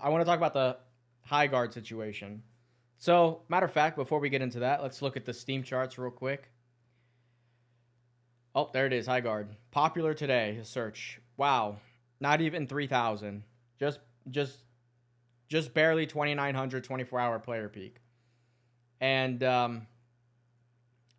I want to talk about the Highguard situation. So, matter of fact, before we get into that, let's look at the Steam charts real quick. Oh, there it is, Highguard. Popular today, search. Wow, not even 3,000. Just, just, just barely 2,900 24-hour player peak. And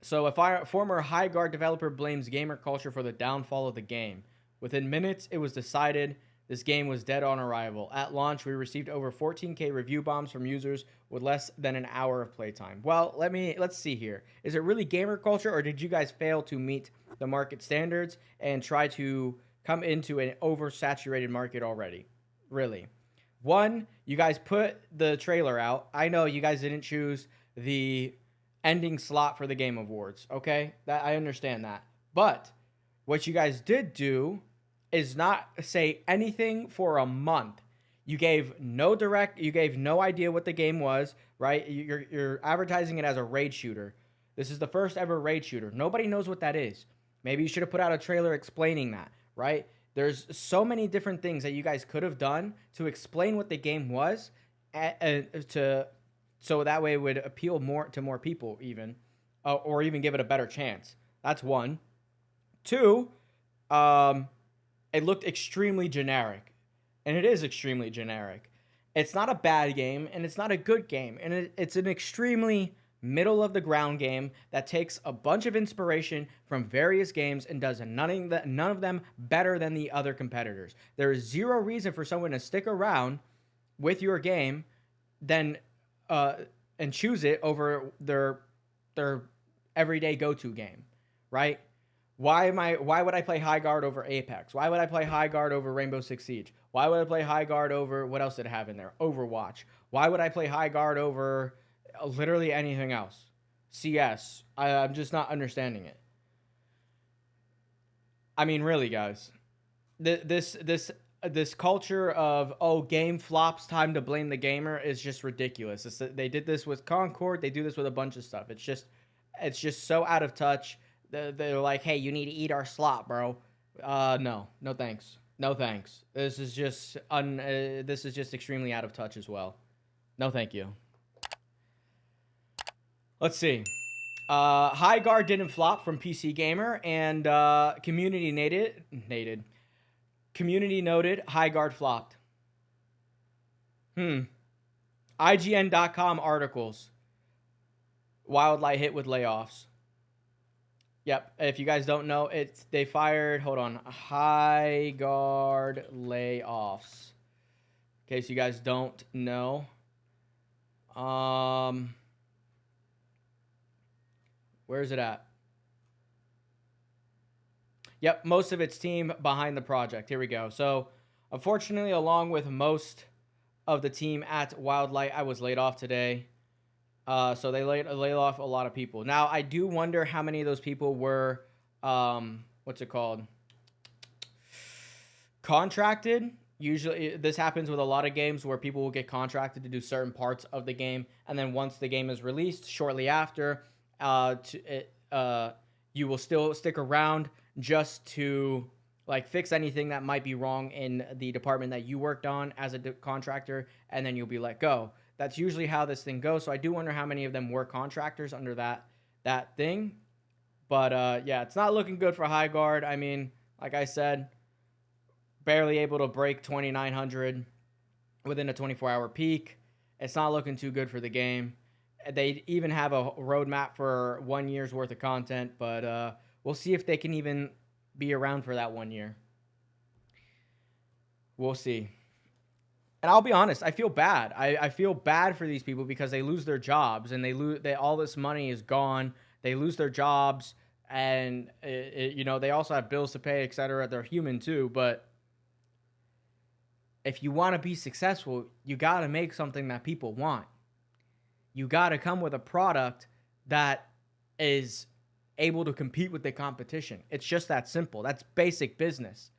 so, a former Highguard developer blames gamer culture for the downfall of the game. Within minutes, it was decided this game was dead on arrival. At launch, we received over 14K review bombs from users with less than an hour of playtime. Well, let's see here. Is it really gamer culture, or did you guys fail to meet the market standards and try to come into an oversaturated market already? Really? One, you guys put the trailer out. I know you guys didn't choose the ending slot for the Game Awards, okay? That I understand that. But what you guys did do is not say anything for a month. You gave no idea what the game was, right? You're advertising it as a raid shooter. This is the first ever raid shooter. Nobody knows what that is. Maybe you should have put out a trailer explaining that, right? There's so many different things that you guys could have done to explain what the game was, so that way it would appeal more to more people, even, or even give it a better chance. That's one. Two, it looked extremely generic, and it is extremely generic. It's not a bad game, and it's not a good game, and it's an extremely middle of the ground game that takes a bunch of inspiration from various games and does none of them better than the other competitors. There is zero reason for someone to stick around with your game and choose it over their everyday go-to game, right? Why would I play Highguard over Apex? Why would I play Highguard over Rainbow Six Siege? Why would I play Highguard over, what else did it have in there? Overwatch. Why would I play Highguard over literally anything else? CS. I'm just not understanding it. I mean, really, guys. This culture of, game flops, time to blame the gamer is just ridiculous. They did this with Concord. They do this with a bunch of stuff. It's just so out of touch. They're like, hey, you need to eat our slot, bro. No thanks. No thanks. This is just extremely out of touch as well. No, thank you. Let's see. Highguard didn't flop from PC Gamer, and community noted Highguard flopped. IGN.com articles. Wildlight hit with layoffs. Yep, if you guys don't know, they fired, hold on, Highguard layoffs. In case you guys don't know. Where is it at? Yep, most of its team behind the project. Here we go. So, unfortunately, along with most of the team at Wildlight, I was laid off today. So they laid off a lot of people. Now, I do wonder how many of those people were, what's it called? Contracted. Usually, this happens with a lot of games where people will get contracted to do certain parts of the game. And then once the game is released, shortly after, you will still stick around just to fix anything that might be wrong in the department that you worked on as a contractor, and then you'll be let go. That's usually how this thing goes. So I do wonder how many of them were contractors under that thing. But yeah, it's not looking good for Highguard. I mean, like I said, barely able to break 2,900 within a 24-hour peak. It's not looking too good for the game. They even have a roadmap for 1 year's worth of content, but we'll see if they can even be around for that 1 year. We'll see. And I'll be honest, I feel bad. I feel bad for these people because they lose their jobs, and all this money is gone. They lose their jobs, and they also have bills to pay, etc. They're human too, but if you want to be successful, you got to make something that people want. You got to come with a product that is able to compete with the competition. It's just that simple. That's basic business.